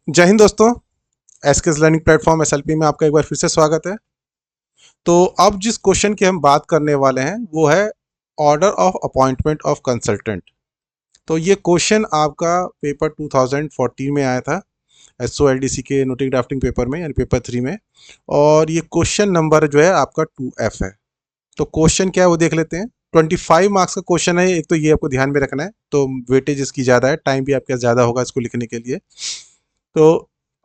जय हिंद दोस्तों। SKS learning platform SLP में आपका एक बार फिर से स्वागत है। तो अब जिस क्वेश्चन की हम बात करने वाले हैं वो है order of appointment of consultant. तो ये क्वेश्चन आपका पेपर 2014 में आया था, एसओएलडीसी के नोटिक ड्राफ्टिंग पेपर में, यानी पेपर 3 में। और ये क्वेश्चन नंबर जो है आपका 2F है। तो क्वेश्चन क्या है वो देख लेते हैं। 25 मार्क्स का क्वेश्चन है, एक तो ये आपको ध्यान में रखना है। तो वेटेज इसकी ज़्यादा है, टाइम भी आपके पास ज़्यादा होगा इसको लिखने के लिए। तो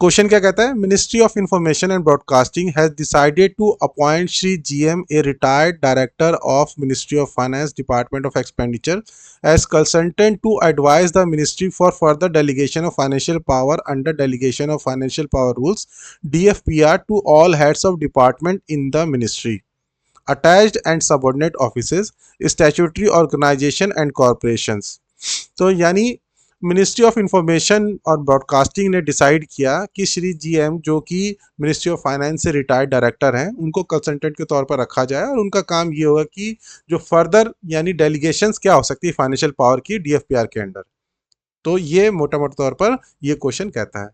क्वेश्चन क्या कहता है, ministry of information and broadcasting has decided to appoint Shri G M a retired director of ministry of finance department of expenditure as consultant to advise the ministry for further delegation of financial power under delegation of financial power rules DFPR to all heads of department in the ministry, attached and subordinate offices, statutory organization and corporations। तो यानी ministry of information और broadcasting ने decide किया कि Shri GM, जो कि ministry of finance से retired director हैं, उनको कंसल्टेंट के तौर पर रखा जाए। और उनका काम ये होगा कि जो फर्दर यानी डेलीगेशंस क्या हो सकती है फाइनेंशियल पावर की डीएफपीआर के अंडर। तो ये मोटा मोटा तौर पर ये क्वेश्चन कहता है।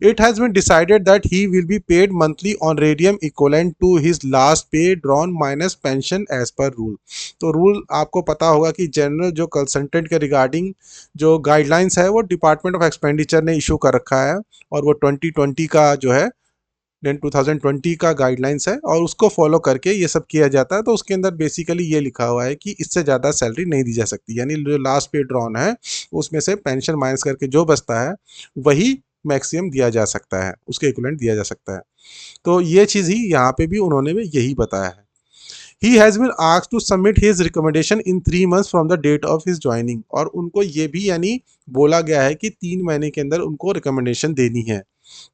It has been decided that he will be paid monthly honorarium equivalent to his last pay drawn minus pension as per rule। तो रूल आपको पता होगा कि जनरल जो कंसल्टेंट के रिगार्डिंग जो गाइडलाइंस है वो डिपार्टमेंट ऑफ एक्सपेंडिचर ने इशू कर रखा है। और वो 2020 का जो है, देन 2020 का गाइडलाइंस है, और उसको फॉलो करके ये सब किया जाता है। तो उसके अंदर बेसिकली ये लिखा हुआ है कि इससे ज़्यादा सैलरी नहीं दी जा सकती, यानी जो लास्ट पे ड्रॉन है उसमें से पेंशन माइनस करके जो बचता है वही मैक्सिमम दिया जा सकता है, उसके इक्विवेलेंट दिया जा सकता है। तो ये चीज़ ही यहाँ पे भी उन्होंने भी यही बताया है। He has been asked to submit his recommendation in 3 months from the date of his joining. और उनको ये भी यानी बोला गया है कि 3 महीने के अंदर उनको रिकमेंडेशन देनी है।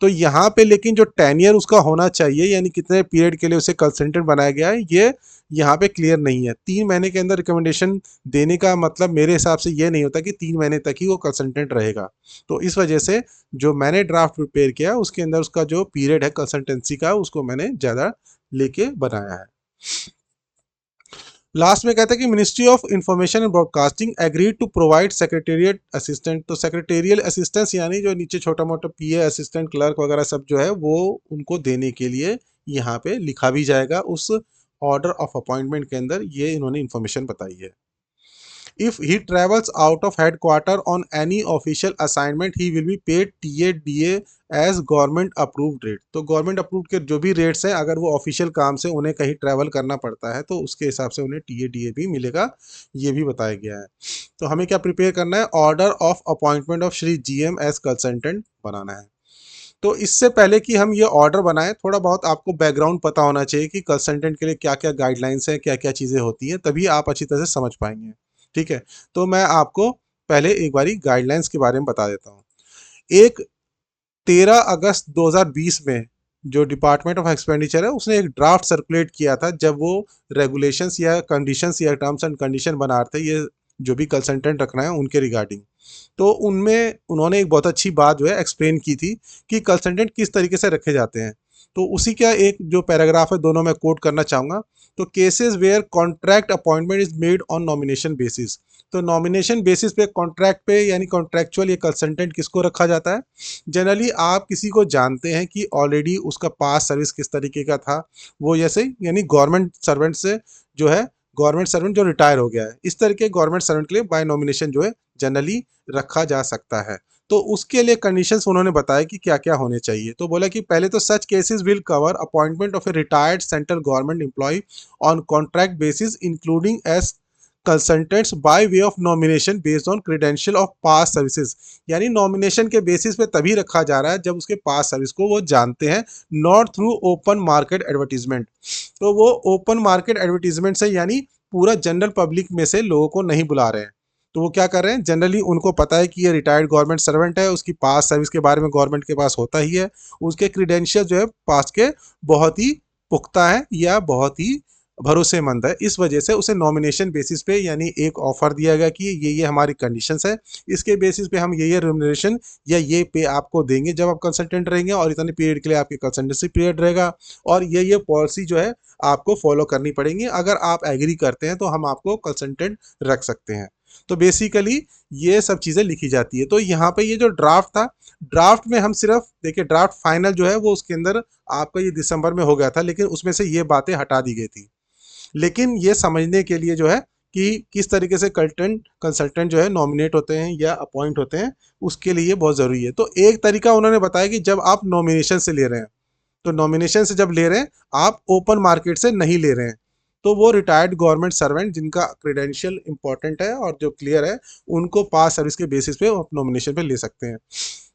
तो यहाँ पे लेकिन जो टेन्योर उसका होना चाहिए, यानी कितने पीरियड के लिए उसे कंसल्टेंट बनाया गया है, ये यहाँ पे क्लियर नहीं है। 3 महीने के अंदर रिकमेंडेशन देने का मतलब मेरे हिसाब से ये नहीं होता कि 3 महीने तक ही वो कंसल्टेंट रहेगा। तो इस वजह से जो मैंने ड्राफ्ट प्रिपेयर किया उसके अंदर उसका जो पीरियड है कंसल्टेंसी का, उसको मैंने ज़्यादा लेके बनाया है। लास्ट में कहता है कि ministry of information and broadcasting agreed to provide secretariat assistant. तो सेक्रेटेरियल असिस्टेंस यानी जो नीचे छोटा मोटा पीए असिस्टेंट क्लर्क वगैरह सब जो है वो उनको देने के लिए यहाँ पे लिखा भी जाएगा उस ऑर्डर ऑफ अपॉइंटमेंट के अंदर। ये इन्होंने इन्फॉर्मेशन बताई है। If he travels out of headquarter on any official assignment, he will be paid TADA as government approved rate। तो गवर्नमेंट अप्रूव के जो भी रेट्स हैं, अगर वो ऑफिशियल काम से उन्हें कहीं ट्रैवल करना पड़ता है तो उसके हिसाब से उन्हें TADA भी मिलेगा, ये भी बताया गया है। तो हमें क्या प्रिपेयर करना है, order of appointment of Shri GM as consultant बनाना है। तो इससे पहले कि हम ये ऑर्डर बनाएं, थोड़ा बहुत आपको बैकग्राउंड पता होना चाहिए कि कंसल्टेंट के लिए क्या क्या गाइडलाइंस हैं, क्या क्या चीज़ें होती हैं, तभी आप अच्छी तरह से समझ पाएंगे। ठीक है, तो मैं आपको पहले एक बारी गाइडलाइंस के बारे में बता देता हूँ। एक 13 अगस्त 2020 में जो डिपार्टमेंट ऑफ एक्सपेंडिचर है उसने एक ड्राफ्ट सर्कुलेट किया था, जब वो रेगुलेशंस या कंडीशंस या टर्म्स एंड कंडीशन बना रहे थे ये जो भी कंसल्टेंट रखना है उनके रिगार्डिंग। तो उनमें उन्होंने एक बहुत अच्छी बात जो है एक्सप्लेन की थी कि कंसल्टेंट किस तरीके से रखे जाते हैं। तो उसी का एक जो पैराग्राफ है, दोनों मैं कोट करना चाहूँगा। तो cases where contract appointment is made on nomination basis. तो नॉमिनेशन बेसिस पे, कॉन्ट्रैक्ट पे, यानी कॉन्ट्रैक्चुअल ये कंसल्टेंट किसको रखा जाता है। जनरली आप किसी को जानते हैं कि ऑलरेडी उसका पास सर्विस किस तरीके का था, वो जैसे यानी गवर्नमेंट सर्वेंट से जो है, गवर्नमेंट सर्वेंट जो रिटायर हो गया है, इस तरह के गवर्नमेंट सर्वेंट के लिए बाय नॉमिनेशन जो है जनरली रखा जा सकता है। तो उसके लिए कंडीशंस उन्होंने बताया कि क्या क्या होने चाहिए। तो बोला कि पहले तो such cases will cover appointment of a retired central government employ on contract basis including as consultants by way of nomination based on credential of past services. यानी नॉमिनेशन के बेसिस पे तभी रखा जा रहा है जब उसके पास सर्विस को वो जानते हैं, not through open market advertisement. तो वो ओपन मार्केट एडवर्टीजमेंट से यानी पूरा जनरल पब्लिक में से लोगों को नहीं बुला रहे हैं। तो वो क्या कर रहे हैं, जनरली उनको पता है कि ये रिटायर्ड गवर्नमेंट सर्वेंट है, उसकी पास सर्विस के बारे में गवर्नमेंट के पास होता ही है, उसके क्रीडेंशियल जो है पास के बहुत ही पुख्ता है या बहुत ही भरोसेमंद है। इस वजह से उसे नॉमिनेशन बेसिस पे यानी एक ऑफर दिया गया कि ये हमारी कंडीशंस है, इसके बेसिस पे हम ये रेम्युनरेशन या ये पे आपको देंगे जब आप कंसल्टेंट रहेंगे, और इतने पीरियड के लिए आपकी कंसल्टेंसी पीरियड रहेगा, और ये पॉलिसी जो है आपको फॉलो करनी पड़ेगी। अगर आप एग्री करते हैं तो हम आपको कंसल्टेंट रख सकते हैं। तो बेसिकली ये सब चीज़ें लिखी जाती है। तो यहाँ पे ये जो ड्राफ्ट था, ड्राफ्ट में हम सिर्फ देखिए ड्राफ्ट फाइनल जो है वो उसके अंदर आपका ये दिसंबर में हो गया था, लेकिन उसमें से ये बातें हटा दी गई थी। लेकिन ये समझने के लिए जो है कि किस तरीके से कंटेंट कंसल्टेंट जो है नॉमिनेट होते हैं या अपॉइंट होते हैं, उसके लिए ये बहुत ज़रूरी है। तो एक तरीका उन्होंने बताया कि जब आप नॉमिनेशन से ले रहे हैं, तो नॉमिनेशन से जब ले रहे हैं आप ओपन मार्केट से नहीं ले रहे हैं, तो वो रिटायर्ड गवर्नमेंट सर्वेंट जिनका क्रेडेंशियल इंपॉर्टेंट है और जो क्लियर है, उनको पास सर्विस के बेसिस पे आप नॉमिनेशन पे ले सकते हैं।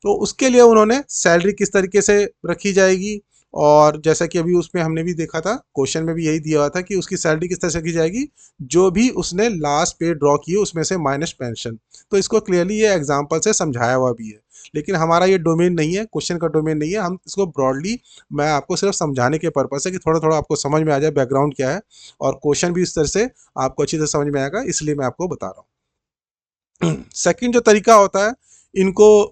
तो उसके लिए उन्होंने सैलरी किस तरीके से रखी जाएगी, और जैसा कि अभी उसमें हमने भी देखा था, क्वेश्चन में भी यही दिया हुआ था कि उसकी सैलरी किस तरह से की जाएगी, जो भी उसने लास्ट पे ड्रॉ किए उसमें से माइनस पेंशन। तो इसको क्लियरली ये एग्जाम्पल से समझाया हुआ भी है, लेकिन हमारा ये डोमेन नहीं है, क्वेश्चन का डोमेन नहीं है। हम इसको ब्रॉडली, मैं आपको सिर्फ समझाने के पर्पज से कि थोड़ा थोड़ा आपको समझ में आ जाए बैकग्राउंड क्या है, और क्वेश्चन भी इस तरह से आपको अच्छी तरह समझ में आएगा, इसलिए मैं आपको बता रहा हूँ। सेकंड जो तरीका होता है इनको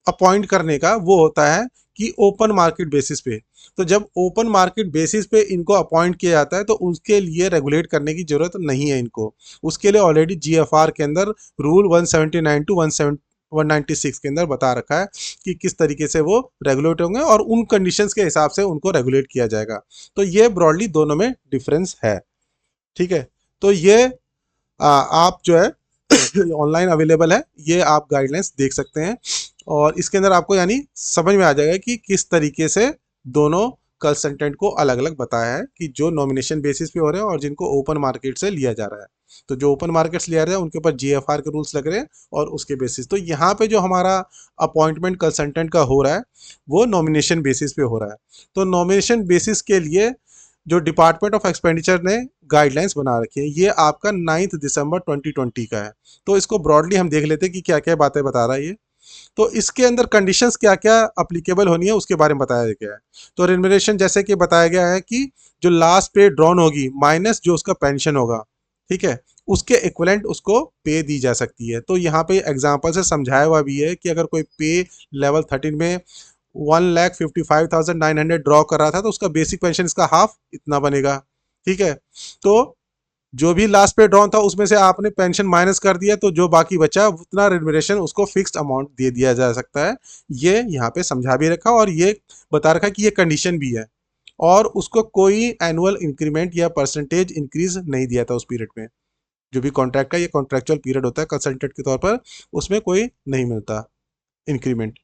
अपॉइंट करने का, वो होता है कि ओपन मार्केट बेसिस पे। तो जब ओपन मार्केट बेसिस पे इनको अपॉइंट किया जाता है तो उसके लिए रेगुलेट करने की जरूरत नहीं है इनको। उसके लिए ऑलरेडी जीएफआर के अंदर रूल 179 टू 196 के अंदर बता रखा है कि किस तरीके से वो रेगुलेट होंगे और उन कंडीशंस के हिसाब से उनको रेगुलेट किया जाएगा। तो ये ब्रॉडली दोनों में डिफरेंस है। ठीक है, तो ये आप जो है ऑनलाइन अवेलेबल है, ये आप गाइडलाइंस देख सकते हैं, और इसके अंदर आपको यानी समझ में आ जाएगा कि किस तरीके से दोनों कंसल्टेंट को अलग अलग बताया है कि जो नॉमिनेशन बेसिस पे हो रहे हैं और जिनको ओपन मार्केट से लिया जा रहा है। तो जो ओपन मार्केट से लिया जा रहा है उनके ऊपर जीएफआर के रूल्स लग रहे हैं और उसके बेसिस। तो यहाँ पे जो हमारा अपॉइंटमेंट कंसल्टेंट का हो रहा है वो नॉमिनेशन बेसिस पे हो रहा है। तो नॉमिनेशन बेसिस के लिए जो डिपार्टमेंट ऑफ एक्सपेंडिचर ने गाइडलाइंस बना रखी है, ये आपका 9 दिसंबर 2020 का है। तो इसको ब्रॉडली हम देख लेते हैं कि क्या क्या बातें बता रहा है ये। तो इसके अंदर कंडीशंस क्या क्या अप्लीकेबल होनी है उसके बारे में बताया गया है। तो रेम्यूनरेशन जैसे कि बताया गया है कि जो लास्ट पे ड्रॉन होगी माइनस जो उसका पेंशन होगा, ठीक है, उसके इक्विवेलेंट उसको पे दी जा सकती है। तो यहाँ पे एग्जांपल से समझाया हुआ भी है कि अगर कोई पे लेवल 13 में 1,55,900 ड्रॉ कर रहा था तो उसका बेसिक पेंशन इसका हाफ इतना बनेगा। ठीक है, तो जो भी लास्ट पे ड्रॉन था उसमें से आपने पेंशन माइनस कर दिया, तो जो बाकी बचा उतना रिम्यूनरेशन उसको फिक्स्ड अमाउंट दे दिया जा सकता है। ये यहाँ पे समझा भी रखा और ये बता रखा कि ये कंडीशन भी है, और उसको कोई एनुअल इंक्रीमेंट या परसेंटेज इंक्रीज नहीं दिया था उस पीरियड में। जो भी कॉन्ट्रैक्ट का ये कॉन्ट्रेक्चुअल पीरियड होता है कंसल्टेंट के तौर पर, उसमें कोई नहीं मिलता इंक्रीमेंट।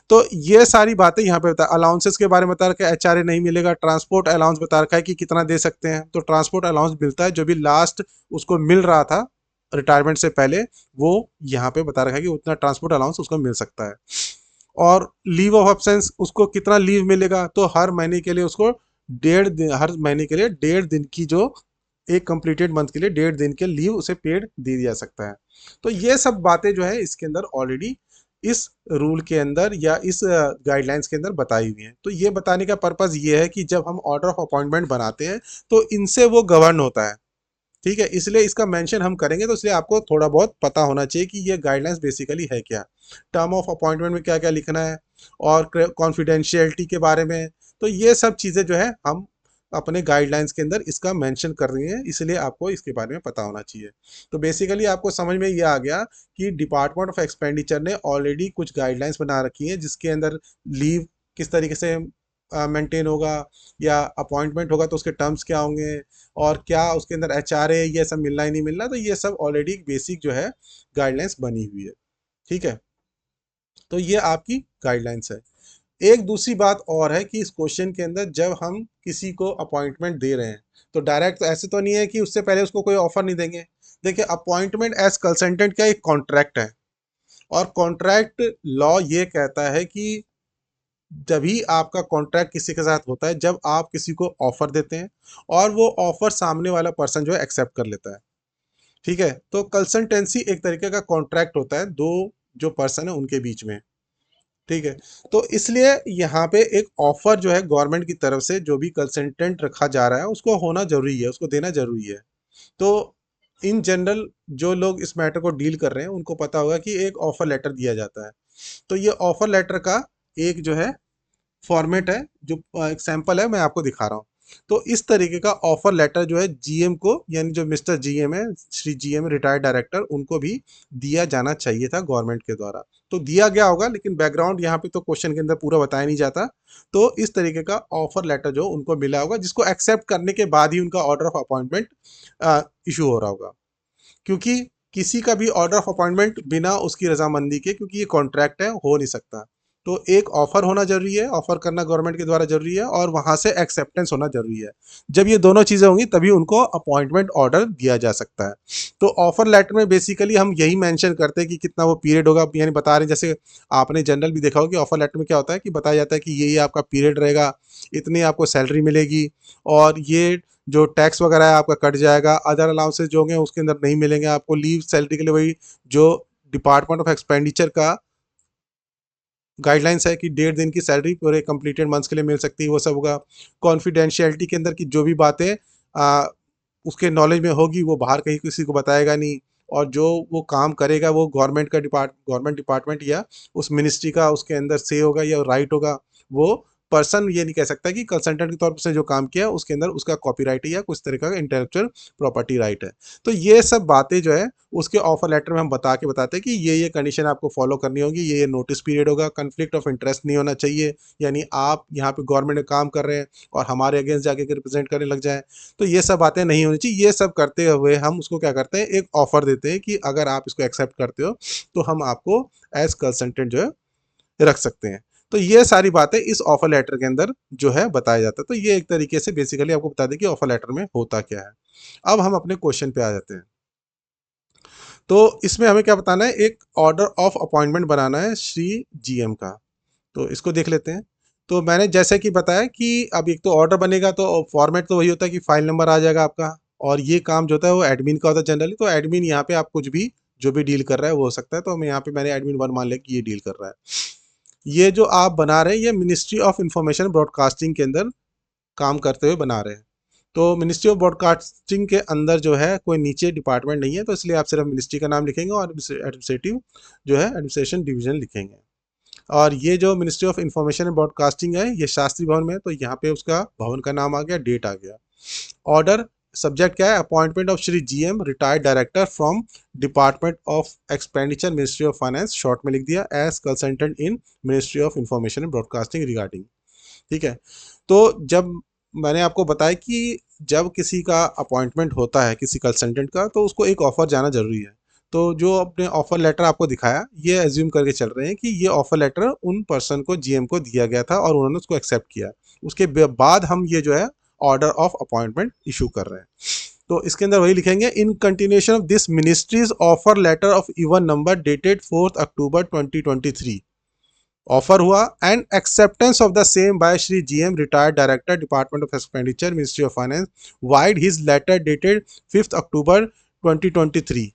तो ये सारी बातें यहाँ पे बता, अलाउंसेस के बारे में बता रखा है, एचआरए नहीं मिलेगा। ट्रांसपोर्ट अलाउंस बता रखा है कि कितना दे सकते हैं, तो ट्रांसपोर्ट अलाउंस मिलता है जो भी लास्ट उसको मिल रहा था रिटायरमेंट से पहले, वो यहाँ पे बता रखा है कि उतना ट्रांसपोर्ट अलाउंस उसको मिल सकता है। और लीव ऑफ एब्सेंस उसको कितना लीव मिलेगा, तो हर महीने के लिए उसको 1.5 दिन, हर महीने के लिए 1.5 दिन की, जो एक कंप्लीटेड मंथ के लिए 1.5 दिन के लीव उसे पेड दे दिया सकता है। तो ये सब बातें जो है इसके अंदर ऑलरेडी इस रूल के अंदर या इस गाइडलाइंस के अंदर बताई हुई हैं। तो ये बताने का पर्पज़ ये है कि जब हम ऑर्डर ऑफ अपॉइंटमेंट बनाते हैं तो इनसे वो गवर्न होता है। ठीक है, इसलिए इसका मेंशन हम करेंगे, तो इसलिए आपको थोड़ा बहुत पता होना चाहिए कि ये गाइडलाइंस बेसिकली है क्या, टर्म ऑफ अपॉइंटमेंट में क्या क्या लिखना है, और कॉन्फिडेंशियलिटी के बारे में। तो ये सब चीज़ें जो है हम अपने गाइडलाइंस के अंदर इसका मेंशन कर रही हैं, इसलिए आपको इसके बारे में पता होना चाहिए। तो बेसिकली आपको समझ में ये आ गया कि डिपार्टमेंट ऑफ एक्सपेंडिचर ने ऑलरेडी कुछ गाइडलाइंस बना रखी हैं, जिसके अंदर लीव किस तरीके से मेंटेन होगा, या अपॉइंटमेंट होगा तो उसके टर्म्स क्या होंगे, और क्या उसके अंदर एचआरए ये सब मिलना ही नहीं मिलना। तो ये सब ऑलरेडी बेसिक जो है गाइडलाइंस बनी हुई है। ठीक है, तो ये आपकी गाइडलाइंस है। एक दूसरी बात और है कि इस क्वेश्चन के अंदर जब हम किसी को अपॉइंटमेंट दे रहे हैं तो डायरेक्ट तो ऐसे तो नहीं है कि उससे पहले उसको कोई ऑफर नहीं देंगे। देखिए, अपॉइंटमेंट एज कंसल्टेंट का एक कॉन्ट्रैक्ट है, और कॉन्ट्रैक्ट लॉ ये कहता है कि जभी आपका कॉन्ट्रैक्ट किसी के साथ होता है जब आप किसी को ऑफर देते हैं और वो ऑफर सामने वाला पर्सन जो है एक्सेप्ट कर लेता है। ठीक है, तो कंसल्टेंसी एक तरीके का कॉन्ट्रैक्ट होता है दो जो पर्सन है उनके बीच में। ठीक है, तो इसलिए यहाँ पे एक ऑफर जो है गवर्नमेंट की तरफ से जो भी कंसल्टेंट रखा जा रहा है उसको होना जरूरी है, उसको देना जरूरी है। तो इन जनरल जो लोग इस मैटर को डील कर रहे हैं उनको पता होगा कि एक ऑफर लेटर दिया जाता है। तो ये ऑफर लेटर का एक जो है फॉर्मेट है, जो एक सैंपल है मैं आपको दिखा रहा हूँ। तो इस तरीके का ऑफर लेटर जो है जीएम को, यानी जो मिस्टर जीएम है, श्री जीएम रिटायर्ड डायरेक्टर, उनको भी दिया जाना चाहिए था गवर्नमेंट के द्वारा। तो दिया गया होगा, लेकिन बैकग्राउंड यहाँ पे तो क्वेश्चन के अंदर पूरा बताया नहीं जाता। तो इस तरीके का ऑफर लेटर जो उनको मिला होगा, जिसको एक्सेप्ट करने के बाद ही उनका ऑर्डर ऑफ अपॉइंटमेंट इशू हो रहा होगा। क्योंकि किसी का भी ऑर्डर ऑफ अपॉइंटमेंट बिना उसकी रजामंदी के, क्योंकि ये कॉन्ट्रैक्ट है, हो नहीं सकता। तो एक ऑफर होना जरूरी है, ऑफर करना गवर्नमेंट के द्वारा जरूरी है, और वहां से एक्सेप्टेंस होना जरूरी है। जब ये दोनों चीजें होंगी तभी उनको अपॉइंटमेंट ऑर्डर दिया जा सकता है। तो ऑफर लेटर में बेसिकली हम यही मेंशन करते हैं कि कितना वो पीरियड होगा, यानी बता रहे हैं, जैसे आपने जनरल भी देखा होगा कि ऑफर लेटर में क्या होता है कि बताया जाता है कि ये आपका पीरियड रहेगा, इतनी आपको सैलरी मिलेगी, और ये जो टैक्स वगैरह है आपका कट जाएगा, अदर अलाउंसेस जो होंगे उसके अंदर नहीं मिलेंगे आपको, लीव सैलरी के लिए वही जो डिपार्टमेंट ऑफ एक्सपेंडिचर का गाइडलाइंस है कि 1.5 दिन की सैलरी पूरे कंप्लीटेड मंथ्स के लिए मिल सकती है, वो सब होगा। कॉन्फिडेंशियलिटी के अंदर की जो भी बातें उसके नॉलेज में होगी वो बाहर कहीं किसी को बताएगा नहीं, और जो वो काम करेगा वो गवर्नमेंट डिपार्टमेंट या उस मिनिस्ट्री का उसके अंदर से होगा या राइट होगा। वो पर्सन ये नहीं कह सकता कि कंसल्टेंट के तौर पर से जो काम किया उसके अंदर उसका कॉपीराइट है या कुछ तरह का इंटेलेक्चुअल प्रॉपर्टी राइट है। तो ये सब बातें जो है उसके ऑफर लेटर में हम बताते हैं कि ये कंडीशन आपको फॉलो करनी होगी, ये नोटिस पीरियड होगा, कन्फ्लिक्ट ऑफ इंटरेस्ट नहीं होना चाहिए, यानी आप यहाँ पे गवर्नमेंट में काम कर रहे हैं और हमारे अगेंस्ट जाके रिप्रेजेंट करने लग जाए, तो ये सब बातें नहीं होनी चाहिए। ये सब करते हुए हम उसको क्या करते हैं, एक ऑफर देते हैं कि अगर आप इसको एक्सेप्ट करते हो तो हम आपको एज कंसल्टेंट जो है रख सकते हैं। तो ये सारी बातें इस ऑफर लेटर के अंदर जो है बताया जाता है। तो ये एक तरीके से बेसिकली आपको बता दें कि ऑफर लेटर में होता क्या है। अब हम अपने क्वेश्चन पे आ जाते हैं। तो इसमें हमें क्या बताना है, एक ऑर्डर ऑफ अपॉइंटमेंट बनाना है श्री जीएम का। तो इसको देख लेते हैं। तो मैंने जैसे कि बताया कि अब एक तो ऑर्डर बनेगा तो फॉर्मेट तो वही होता है कि फाइल नंबर आ जाएगा आपका, और ये काम जो होता है वो एडमिन का होता है जनरली। तो एडमिन यहाँ पे आप कुछ भी जो भी डील कर रहा है वो हो सकता है। तो मैं यहाँ पे मैंने एडमिन 1 मान लिया कि ये डील कर रहा है। ये जो आप बना रहे हैं ये मिनिस्ट्री ऑफ इंफॉर्मेशन ब्रॉडकास्टिंग के अंदर काम करते हुए बना रहे हैं। तो मिनिस्ट्री ऑफ ब्रॉडकास्टिंग के अंदर जो है कोई नीचे डिपार्टमेंट नहीं है, तो इसलिए आप सिर्फ मिनिस्ट्री का नाम लिखेंगे और एडमिनिस्ट्रेटिव जो है एडमिनिस्ट्रेशन डिवीजन लिखेंगे। और ये जो ministry of information and broadcasting है ये शास्त्री भवन में है, तो यहाँ पे उसका भवन का नाम आ गया, डेट आ गया। ऑर्डर सब्जेक्ट क्या है, appointment of Shri GM retired director from department of expenditure ministry of finance, short में लिख दिया, as consultant in ministry of information and broadcasting regarding. ठीक है। तो जब मैंने आपको बताया कि जब किसी का अपॉइंटमेंट होता है किसी कंसल्टेंट का, तो उसको एक ऑफर जाना जरूरी है। तो जो अपने ऑफर लेटर आपको दिखाया ये एज्यूम करके चल रहे हैं कि ये ऑफर लेटर उन पर्सन को जीएम को दिया गया था और उन्होंने उसको एक्सेप्ट किया। उसके बाद हम ये जो है ऑर्डर ऑफ अपॉइंटमेंट इशू कर रहे हैं। तो इसके अंदर वही लिखेंगे, in continuation of this ministry's offer letter of even number dated 4 October 2023 offer हुआ and acceptance of the same by Shri GM retired director department of expenditure ministry of finance vide his letter dated 5 October 2023।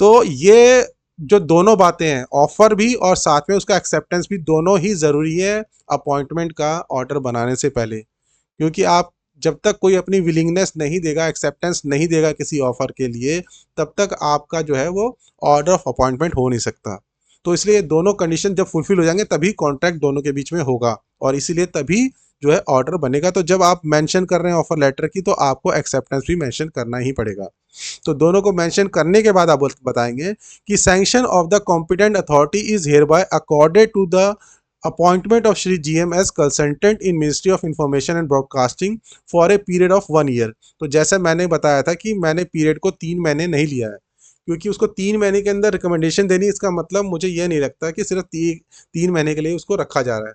तो ये जो दोनों बातें हैं, offer भी और साथ में उसका एक्सेप्टेंस भी, दोनों ही जरूरी है अपॉइंटमेंट का ऑर्डर बनाने से पहले। क्योंकि आप जब तक कोई अपनी विलिंगनेस नहीं देगा, एक्सेप्टेंस नहीं देगा किसी ऑफर के लिए, तब तक आपका जो है वो ऑर्डर ऑफ अपॉइंटमेंट हो नहीं सकता। तो इसलिए दोनों कंडीशन जब फुलफिल हो जाएंगे तभी कॉन्ट्रैक्ट दोनों के बीच में होगा, और इसीलिए तभी जो है ऑर्डर बनेगा। तो जब आप मेंशन कर रहे हैं ऑफर लेटर की, तो आपको एक्सेप्टेंस भी मेंशन करना ही पड़ेगा। तो दोनों को मेंशन करने के बाद आप बताएंगे कि sanction of the competent authority is hereby accorded to the appointment of Shri GM as consultant in ministry of information and broadcasting for a period of 1 year. तो जैसे मैंने बताया था कि मैंने पीरियड को 3 महीने नहीं लिया है, क्योंकि उसको 3 महीने के अंदर रिकमेंडेशन देनी, इसका मतलब मुझे यह नहीं लगता कि सिर्फ 3 महीने के लिए उसको रखा जा रहा है,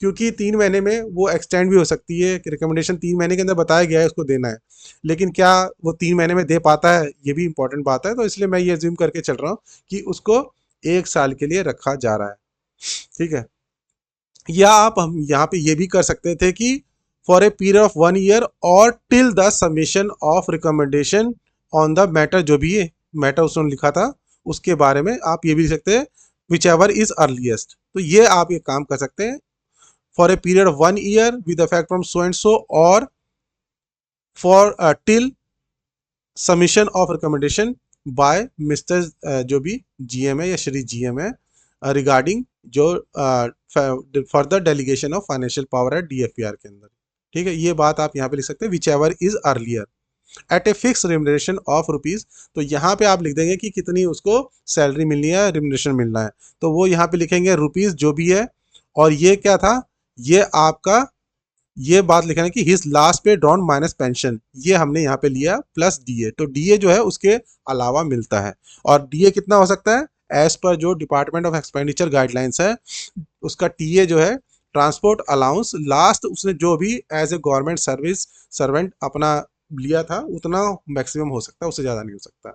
क्योंकि 3 महीने में वो एक्सटेंड भी हो सकती है कि रिकमेंडेशन 3 महीने के अंदर बताया गया है उसको देना है, लेकिन क्या वो 3 महीने में दे पाता है, ये भी इंपॉर्टेंट बात है। तो इसलिए मैं ये अज्यूम करके चल रहा हूँ कि उसको 1 साल के लिए रखा जा रहा है। ठीक है। या आप हम यहाँ पे ये भी कर सकते थे कि for a period of 1 year और till the submission of recommendation on the matter, जो भी ये मैटर उसने लिखा था उसके बारे में आप ये भी लिख सकते हैं, विच एवर इज अर्लीस्ट। तो ये आप ये काम कर सकते हैं, for a period of 1 year with effect from so and so, और for till submission of recommendation by mister जो भी जीएम है या श्री जीएम है रिगार्डिंग जो further delegation of financial power है डीएफपीआर के अंदर। ठीक है, ये बात आप यहाँ पे लिख सकते हैं, whichever is earlier at a fix remuneration of rupees. तो यहाँ पे आप लिख देंगे कि कितनी उसको सैलरी मिलनी है, रिम्यूनरेशन मिलना है, तो वो यहाँ पे लिखेंगे रुपीज जो भी है। और ये क्या था, ये आपका, ये बात लिखना है कि हिज लास्ट पे ड्रॉन माइनस पेंशन, ये हमने यहाँ पे लिया प्लस डीए। तो डीए जो है उसके अलावा मिलता है, और डीए कितना हो सकता है, एज पर जो डिपार्टमेंट ऑफ एक्सपेंडिचर गाइडलाइंस है, उसका टीए जो है ट्रांसपोर्ट अलाउंस, लास्ट उसने जो भी as a government service servant अपना लिया था उतना मैक्सिमम हो सकता है, उससे ज़्यादा नहीं हो सकता।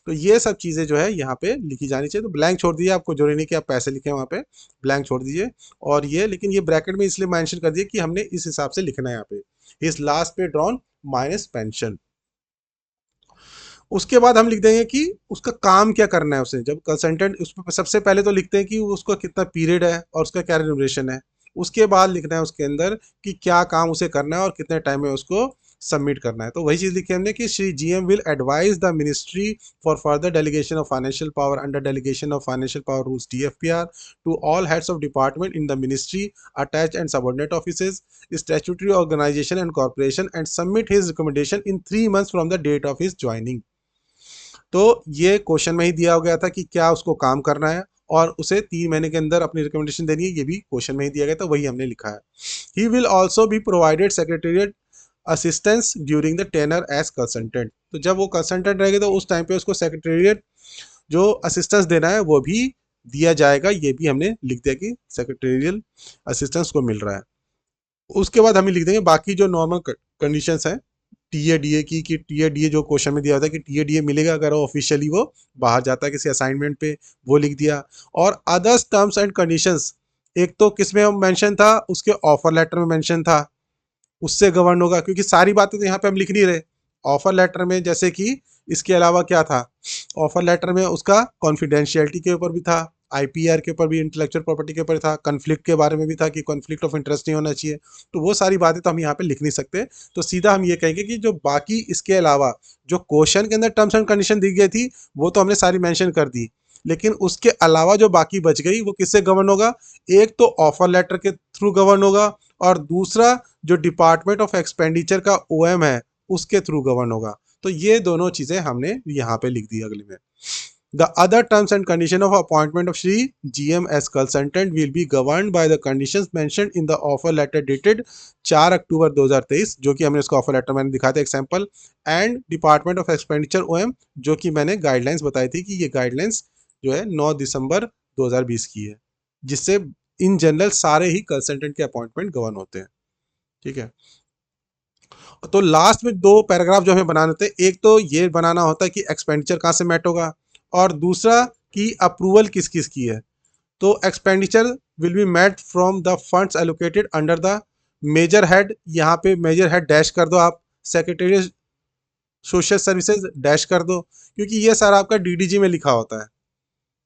तो ये सब चीज़ें जो है यहाँ पे लिखी जानी चाहिए। तो ब्लैंक छोड़ दीजिए, आपको जरूरी नहीं कि आप पैसे लिखें वहाँ पे, ब्लैंक छोड़ दीजिए। और ये, लेकिन ये ब्रैकेट में इसलिए मेंशन कर दिए कि हमने इस हिसाब से लिखना है यहाँ पे, इस लास्ट पे ड्रॉन माइनस पेंशन। उसके बाद हम लिख देंगे कि उसका काम क्या करना है उसे, जब कंसल्टेंट उसमें सबसे पहले तो लिखते हैं कि उसका कितना पीरियड है और उसका क्या रिम्यूनरेशन है। उसके बाद लिखना है उसके अंदर कि क्या काम उसे करना है और कितने टाइम में उसको सबमिट करना है। तो वही चीज लिखी हमने कि Shri GM will advise the ministry for further delegation of financial power under delegation of financial power rules DFPR to all heads of department in the ministry attach and subordinate offices statutory organisation and corporation and submit his recommendation in 3 months from the date of his joining. तो ये question में ही दिया गया था कि क्या उसको काम करना है और उसे 3 महीने के अंदर अपनी रिकमेंडेशन देनी है, ये भी क्वेश्चन में ही दिया गया था, वही हमने लिखा है। He will also be provided secretariat assistance during the tenure as consultant. तो जब वो कंसल्टेंट रहेगा तो उस टाइम पे उसको सेक्रेटेरिएट जो असिस्टेंस देना है वो भी दिया जाएगा, ये भी हमने लिख दिया कि सेक्रेटेरियल असिस्टेंस को मिल रहा है। उसके बाद हम लिख देंगे बाकी जो नॉर्मल कंडीशंस हैं टीए डीए की, कि टीए डीए जो क्वेश्चन में दिया होता है कि टीए डीए मिलेगा अगर वो ऑफिशियली वो बाहर जाता है किसी असाइनमेंट पे, वो लिख दिया। और अदर्स टर्म्स एंड कंडीशंस, एक तो किसमें मेंशन था, उसके ऑफर लेटर में मेंशन था, उससे गवर्न होगा, क्योंकि सारी बातें तो यहाँ पे हम लिख नहीं रहे। ऑफर लेटर में जैसे कि इसके अलावा क्या था, ऑफर लेटर में उसका कॉन्फिडेंशियलिटी के ऊपर भी था, आईपीआर के ऊपर भी, इंटेलेक्चुअल प्रॉपर्टी के ऊपर था, कॉन्फ्लिक्ट के बारे में भी था कि कॉन्फ्लिक्ट ऑफ इंटरेस्ट नहीं होना चाहिए। तो वो सारी बातें तो हम यहाँ पे लिख नहीं सकते। तो सीधा हम ये कहेंगे कि जो बाकी इसके अलावा जो क्वेश्चन के अंदर टर्म्स एंड कंडीशन दी गई थी वो तो हमने सारी मेंशन कर दी, लेकिन उसके अलावा जो बाकी बच गई वो किससे गवर्न होगा, एक तो ऑफर लेटर के थ्रू गवर्न होगा, और दूसरा जो डिपार्टमेंट ऑफ एक्सपेंडिचर का ओएम है उसके थ्रू गवर्न होगा। तो ये दोनों चीजें हमने यहाँ पे लिख दी अगले में। The other terms and condition of appointment of Shri GM as consultant will be governed by the conditions mentioned in the offer letter dated 4 October 2023, जो कि हमने इसका ऑफर लेटर मैंने दिखा था example, and department of expenditure O M, जो कि मैंने गाइडलाइंस बताई थी कि ये गाइडलाइंस जो है 9 दिसंबर 2020 की है, जिससे इन जनरल सारे ही कंसल्टेंट के अपॉइंटमेंट गवर्न होते हैं। ठीक है, तो लास्ट में 2 पैराग्राफ जो हमें बनाने होते हैं, एक तो ये बनाना होता है कि एक्सपेंडिचर कहाँ से मैट होगा, और दूसरा कि अप्रूवल किस किस की है। तो expenditure will be met from the funds allocated under the major head, यहाँ पे मेजर हेड डैश कर दो आप, सेक्रेटरी सोशल सर्विसेज डैश कर दो, क्योंकि ये सारा आपका डीडीजी में लिखा होता है।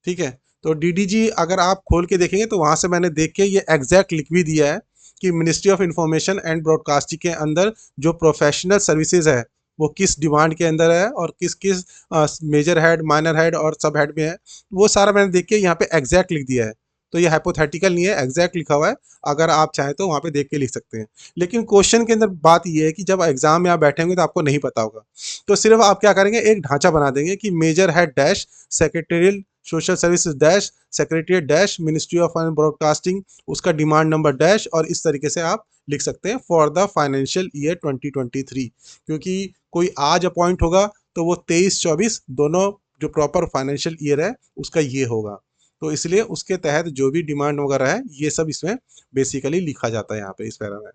ठीक है, तो डीडीजी अगर आप खोल के देखेंगे तो वहां से मैंने देख के ये एग्जैक्ट लिख भी दिया है कि ministry of information and broadcasting के अंदर जो प्रोफेशनल सर्विसेज है वो किस डिमांड के अंदर है और किस किस मेजर हेड, माइनर हेड और सब हेड में है, वो सारा मैंने देख के यहाँ पे एग्जैक्ट लिख दिया है। तो ये हाइपोथेटिकल नहीं है, एग्जैक्ट लिखा हुआ है, अगर आप चाहें तो वहाँ पे देख के लिख सकते हैं। लेकिन क्वेश्चन के अंदर बात ये है कि जब एग्जाम में आप बैठेंगे तो आपको नहीं पता होगा, तो सिर्फ आप क्या करेंगे, एक ढांचा बना देंगे कि major head dash secretarial social services dash secretariat dash ministry of broadcasting, उसका डिमांड नंबर डैश, और इस तरीके से आप लिख सकते हैं फॉर द फाइनेंशियल ईयर 2023, क्योंकि कोई आज अपॉइंट होगा तो वो 23-24 दोनों जो प्रॉपर फाइनेंशियल ईयर है उसका ये होगा, तो इसलिए उसके तहत जो भी डिमांड वगैरह है ये सब इसमें बेसिकली लिखा जाता है यहाँ पे इस पैरा में।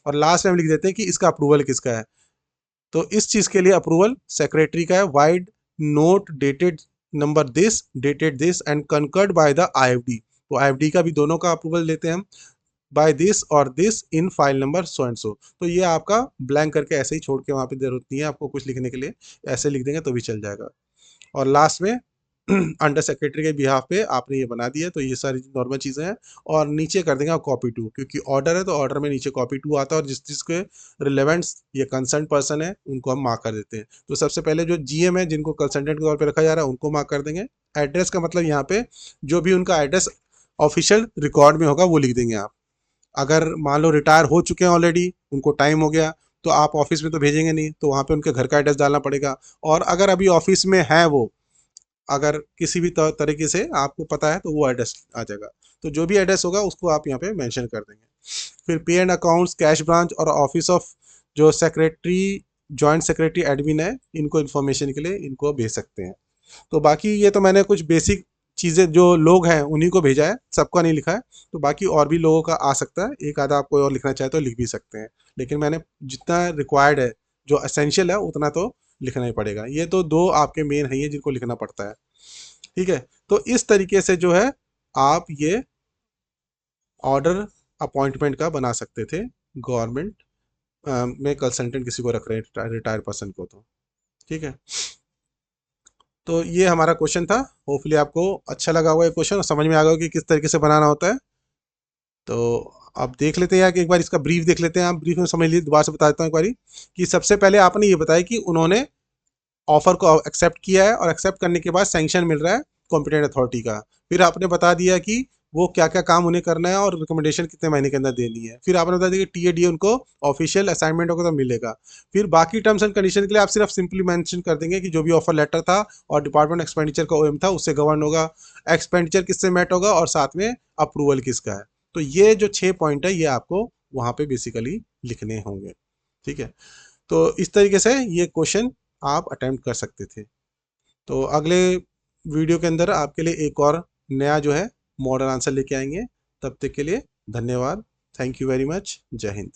और लास्ट में हम लिख देते हैं कि इसका अप्रूवल किसका है, तो इस चीज के लिए अप्रूवल सेक्रेटरी का है, wide note dated number this dated this and conquered by the IFD. तो आईएफडी का भी दोनों का अप्रूवल लेते हैं हम, बाय दिस और this in file number so and सो। तो ये आपका ब्लैंक करके ऐसे ही छोड़ के वहां पे जरूरत नहीं है आपको कुछ लिखने के लिए, ऐसे लिख देंगे तो भी चल जाएगा। और लास्ट में अंडर सेक्रेटरी के बिहाफ पे आपने ये बना दिया, तो ये सारी नॉर्मल चीज़ें हैं। और नीचे कर देंगे आप कॉपी टू, क्योंकि ऑर्डर है तो ऑर्डर में नीचे कॉपी टू आता है, और जिस जिसके रिलेवेंट्स ये कंसर्न पर्सन है उनको हम मार्क कर देते हैं। तो सबसे पहले जो जीएम है जिनको कंसल्टेंट के तौर पे रखा जा रहा है उनको मार्क कर देंगे। एड्रेस का मतलब यहाँ पे जो भी उनका एड्रेस ऑफिशियल रिकॉर्ड में होगा वो लिख देंगे आप। अगर मान लो रिटायर हो चुके हैं ऑलरेडी, उनको टाइम हो गया, तो आप ऑफिस में तो भेजेंगे नहीं, तो वहाँ पे उनके घर का एड्रेस डालना पड़ेगा। और अगर अभी ऑफिस में है वो, अगर किसी भी तरीके से आपको पता है, तो वो एड्रेस आ जाएगा। तो जो भी एड्रेस होगा उसको आप यहाँ पे मेंशन कर देंगे। फिर पे एंड अकाउंट्स, कैश ब्रांच और ऑफिस ऑफ जो सेक्रेटरी, जॉइंट सेक्रेटरी एडमिन है, इनको इन्फॉर्मेशन के लिए इनको भेज सकते हैं। तो बाकी ये तो मैंने कुछ बेसिक चीज़ें जो लोग हैं उन्हीं को भेजा है, सबका नहीं लिखा है। तो बाकी और भी लोगों का आ सकता है, एक आधा आप कोई और लिखना चाहे तो लिख भी सकते हैं, लेकिन मैंने जितना रिक्वायर्ड है, जो असेंशियल है, उतना तो लिखना ही पड़ेगा। ये तो दो आपके मेन है, ये जिनको लिखना पड़ता है। ठीक है। तो इस तरीके से जो है आप ये ऑर्डर अपॉइंटमेंट का बना सकते थे, गवर्नमेंट में कंसल्टेंट किसी को रख रहे हैं रिटायर्ड पर्सन को, तो ठीक है। तो ये हमारा क्वेश्चन था। होपफुली आपको अच्छा लगा होगा ये क्वेश्चन और समझ में आ गया होगा कि किस तरीके से बनाना होता है। तो अब देख लेते हैं कि एक बार इसका ब्रीफ देख लेते हैं। आप ब्रीफ में समझ लीजिए, दोबारा से बता देता हूँ एक बारी। कि सबसे पहले आपने ये बताया कि उन्होंने ऑफर को एक्सेप्ट किया है, और एक्सेप्ट करने के बाद सैंक्शन मिल रहा है कॉम्पिटेंट अथॉरिटी का। फिर आपने बता दिया कि वो क्या क्या काम उन्हें करना है और रिकमेंडेशन कितने महीने के अंदर देनी है। फिर आपने बता दिया कि टीएडी उनको ऑफिशियल असाइनमेंट होगा तो मिलेगा। फिर बाकी टर्म्स एंड कंडीशन के लिए आप सिर्फ सिंपली मेंशन कर देंगे कि जो भी ऑफर लेटर था और डिपार्टमेंट एक्सपेंडिचर का ओएम था उससे गवर्न होगा, एक्सपेंडिचर किससे मैट होगा, और साथ में अप्रूवल किसका है। तो ये जो 6 पॉइंट है, ये आपको वहाँ पे बेसिकली लिखने होंगे। ठीक है। तो इस तरीके से ये क्वेश्चन आप अटेम्प्ट कर सकते थे। तो अगले वीडियो के अंदर आपके लिए एक और नया जो है मॉडल आंसर लेके आएंगे। तब तक के लिए धन्यवाद। Thank you very much. जय हिंद।